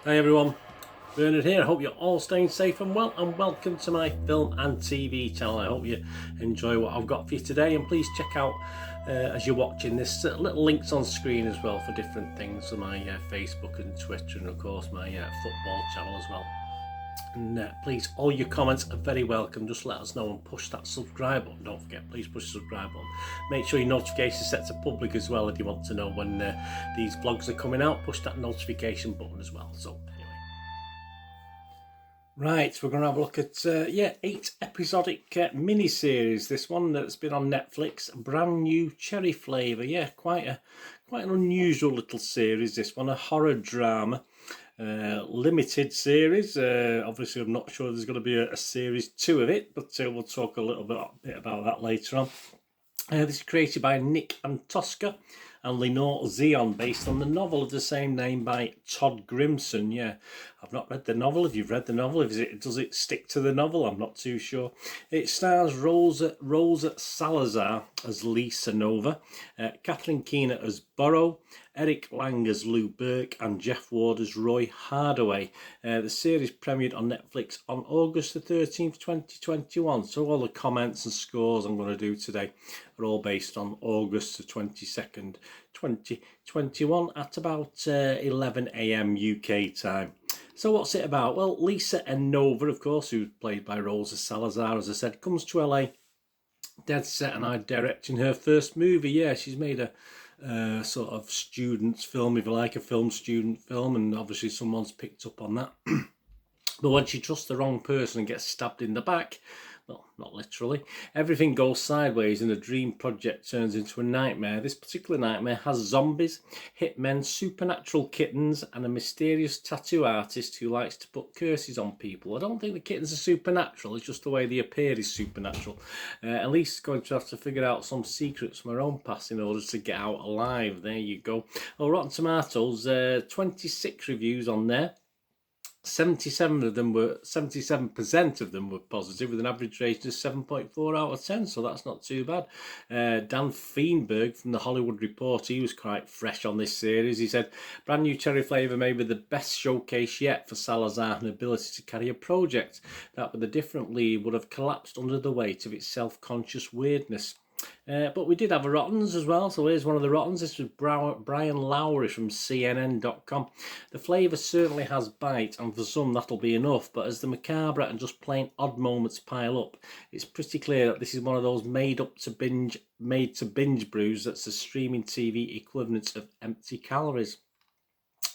Hi everyone, Bernard here. I hope you're all staying safe and well, and welcome to my film and TV channel. I hope you enjoy what I've got for you today, and please check out as you're watching this little links on screen as well for different things on my Facebook and Twitter, and of course my football channel as well. And please, all your comments are very welcome. Just let us know and push that subscribe button. Don't forget, please push the subscribe button. Make sure your notification is set to public as well if you want to know when these vlogs are coming out. Push that notification button as well. So anyway, right, we're going to have a look at 8 episodic mini-series. This one that's been on Netflix, brand new cherry flavour. Yeah, quite an unusual little series. This one, a horror drama. Limited series. Obviously I'm not sure there's going to be a series 2 of it, but we'll talk a little bit about that later on. This is created by Nick and Tosca and Lenore Zion, based on the novel of the same name by Todd Grimson. Yeah, I've not read the novel. If you've read the novel, does it stick to the novel? I'm not too sure. It stars Rosa Salazar as Lisa Nova, Catherine Keener as Burrow, Eric Lang as Lou Burke, and Jeff Ward as Roy Hardaway. The series premiered on Netflix on August the 13th, 2021. So all the comments and scores I'm going to do today are all based on August the 22nd, 2021 at about 11 AM UK time. So what's it about? Well, Lisa Nova, of course, who's played by Rosa Salazar, as I said, comes to LA, dead set and I directing her first movie. Yeah, she's made a sort of student's film, if you like, a film student film, and obviously someone's picked up on that. But when she trusts the wrong person and gets stabbed in the back, well, not literally, everything goes sideways and a dream project turns into a nightmare. This particular nightmare has zombies, hitmen, supernatural kittens, and a mysterious tattoo artist who likes to put curses on people. I don't think the kittens are supernatural, it's just the way they appear is supernatural. Elise's going to have to figure out some secrets from her own past in order to get out alive. There you go. Well, Rotten Tomatoes, 26 reviews on there. 77% of them were positive, with an average rating of 7.4 out of 10, so that's not too bad. Dan Feinberg from The Hollywood Reporter, he was quite fresh on this series. He said, brand new cherry flavour may be the best showcase yet for Salazar and ability to carry a project that with a different lead would have collapsed under the weight of its self-conscious weirdness. But we did have a Rottens as well, so here's one of the Rottens. This was Brian Lowry from CNN.com. The flavour certainly has bite, and for some that'll be enough, but as the macabre and just plain odd moments pile up, it's pretty clear that this is one of those made to binge brews that's a streaming TV equivalent of empty calories.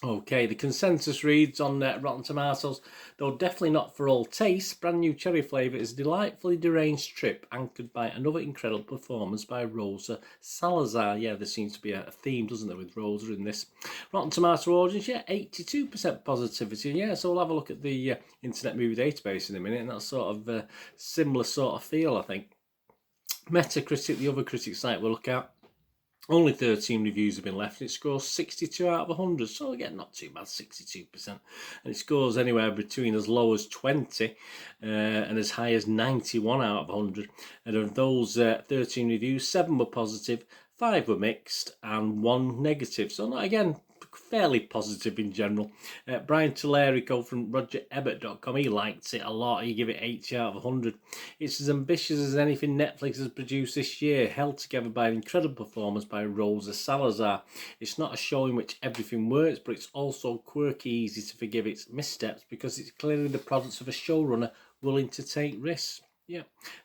Okay, the consensus reads on Rotten Tomatoes, though definitely not for all tastes, brand new cherry flavour is a delightfully deranged trip anchored by another incredible performance by Rosa Salazar. Yeah, there seems to be a theme, doesn't there, with Rosa in this. Rotten Tomato audience, yeah, 82% positivity. Yeah, so we'll have a look at the Internet Movie Database in a minute, and that's sort of similar sort of feel, I think. Metacritic, the other critic site we'll look at, only 13 reviews have been left, and it scores 62 out of 100, so again, not too bad, 62%. And it scores anywhere between as low as 20 and as high as 91 out of 100. And of those 13 reviews, 7 were positive, 5 were mixed, and 1 negative. So, not, again, fairly positive in general. Brian Tallarico from RogerEbert.com, he liked it a lot. He gave it 80 out of 100. It's as ambitious as anything Netflix has produced this year, held together by an incredible performance by Rosa Salazar. It's not a show in which everything works, but it's also quirky, easy to forgive its missteps, because it's clearly the product of a showrunner willing to take risks. Yeah,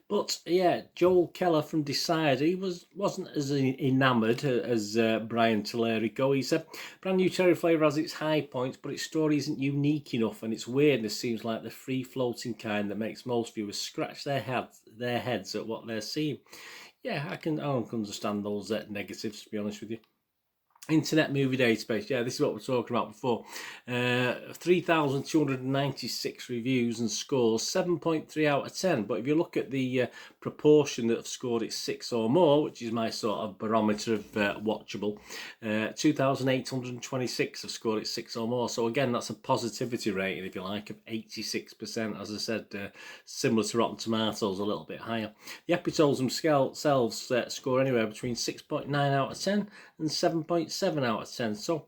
but yeah, Joel Keller from DECEIT, he wasn't as enamoured as Brian Tallarico. He said, brand new cherry flavour has its high points, but its story isn't unique enough, and its weirdness seems like the free-floating kind that makes most viewers scratch their heads at what they're seeing. Yeah, I can understand those negatives, to be honest with you. Internet Movie Database, yeah, this is what we're talking about before. 3,296 reviews and scores 7.3 out of 10. But if you look at the proportion that have scored it 6 or more, which is my sort of barometer of watchable, 2,826 have scored it 6 or more. So again, that's a positivity rating, if you like, of 86%. As I said, similar to Rotten Tomatoes, a little bit higher. The episodes themselves score anywhere between 6.9 out of 10 and 7.7 out of 10. So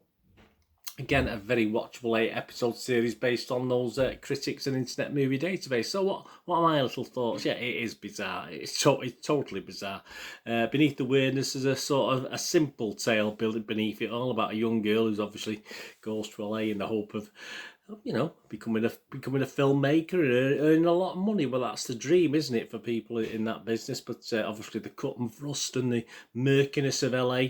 Again, a very watchable 8-episode series based on those critics and Internet Movie Database. So what are my little thoughts? Yeah, it is bizarre. It's totally bizarre. Beneath the Weirdness is a sort of a simple tale built beneath it all about a young girl who's obviously goes to LA in the hope of, you know, becoming a filmmaker and earning a lot of money. Well, that's the dream, isn't it, for people in that business? But obviously the cut and thrust and the murkiness of LA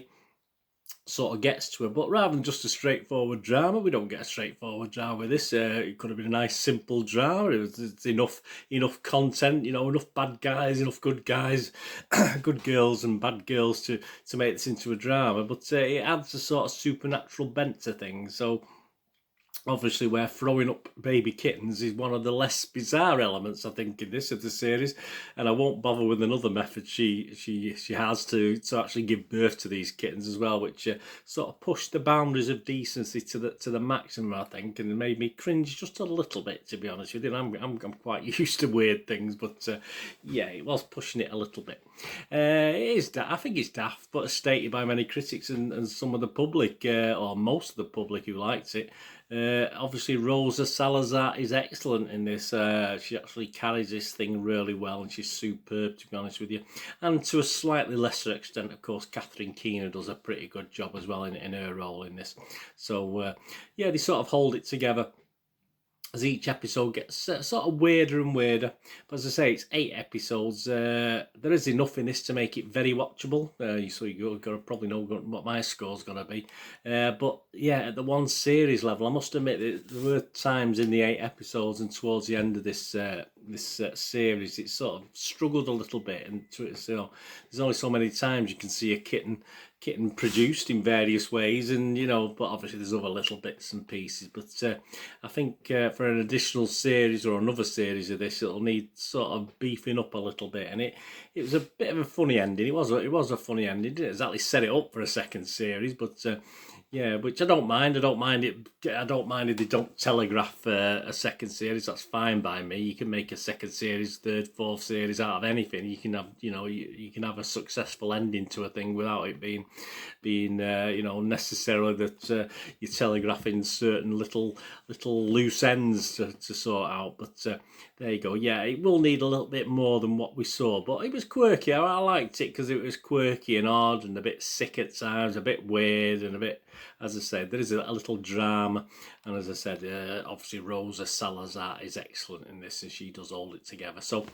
sort of gets to her. But rather than just a straightforward drama, we don't get a straightforward drama with this. It could have been a nice simple drama. It's enough content, you know, enough bad guys, enough good guys, good girls and bad girls to make this into a drama. But it adds a sort of supernatural bent to things. So obviously, where throwing up baby kittens is one of the less bizarre elements, I think, in this of the series, and I won't bother with another method she has to actually give birth to these kittens as well, which sort of pushed the boundaries of decency to the maximum, I think, and made me cringe just a little bit, to be honest with you. I'm quite used to weird things, but yeah, it was pushing it a little bit. It is I think it's daft, but as stated by many critics and some of the public, or most of the public who liked it. Obviously, Rosa Salazar is excellent in this. She actually carries this thing really well, and she's superb, to be honest with you. And to a slightly lesser extent, of course, Catherine Keener does a pretty good job as well in her role in this. So, yeah, they sort of hold it together as each episode gets sort of weirder and weirder. But as I say, it's 8 episodes. There is enough in this to make it very watchable. So you've got to probably know what my score's going to be. But yeah, at the one series level, I must admit that there were times in the 8 episodes and towards the end of this series, it sort of struggled a little bit. And so there's only so many times you can see a kitten produced in various ways, and you know, but obviously there's other little bits and pieces. But I think for an additional series or another series of this, it'll need sort of beefing up a little bit. And it was a bit of a funny ending. It was a funny ending. It didn't exactly set it up for a second series, but yeah, which I don't mind. I don't mind if they don't telegraph a second series. That's fine by me. You can make a second series, third, fourth series out of anything. You can have, you know, you can have a successful ending to a thing without it being you know, necessarily that you're telegraphing certain little loose ends to sort out. But there you go. Yeah, it will need a little bit more than what we saw, but it was quirky. I liked it because it was quirky and odd and a bit sick at times, a bit weird and a bit, as I said, there is a little drama. And as I said, obviously Rosa Salazar is excellent in this, and she does hold it together. So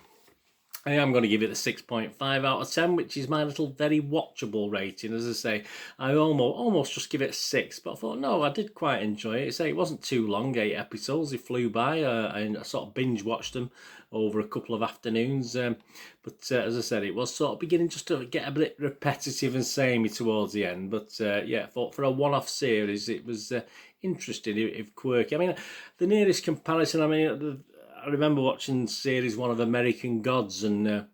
I am going to give it a 6.5 out of 10, which is my little very watchable rating. As I say, I almost just give it a 6, but I thought, no, I did quite enjoy it. It wasn't too long, 8 episodes. They flew by, and I sort of binge watched them over a couple of afternoons. But as I said, it was sort of beginning just to get a bit repetitive and samey towards the end. But yeah, for a one-off series, it was interesting, if quirky. I mean, the nearest comparison, I mean, I remember watching series 1 of American Gods, and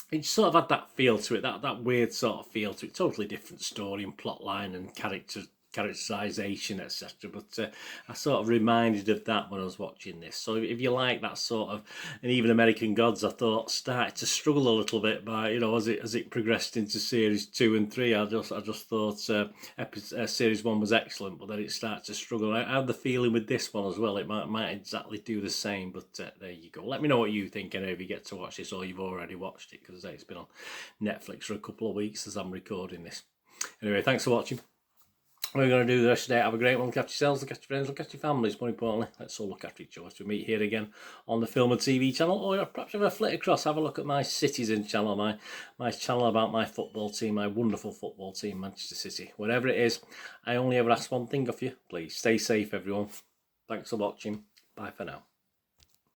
it sort of had that feel to it, that weird sort of feel to it. Totally different story and plot line and characterization, etc. But I sort of reminded of that when I was watching this. So if you like that sort of, and even American Gods, I thought started to struggle a little bit by, you know, as it progressed into series 2 and 3. I just thought series 1 was excellent, but then it started to struggle. I had the feeling with this one as well. It might exactly do the same. But there you go. Let me know what you think, and if you get to watch this or you've already watched it, because it's been on Netflix for a couple of weeks as I'm recording this. Anyway, thanks for watching. We're going to do the rest of the day. Have a great one. Look after yourselves, look after your friends, look after your families. More importantly, let's all look after each other. So we meet here again on the Film and TV channel, or perhaps have a flit across, have a look at my Citizen channel, my channel about my football team, my wonderful football team, Manchester City. Whatever it is, I only ever ask one thing of you. Please stay safe, everyone. Thanks for watching. Bye for now.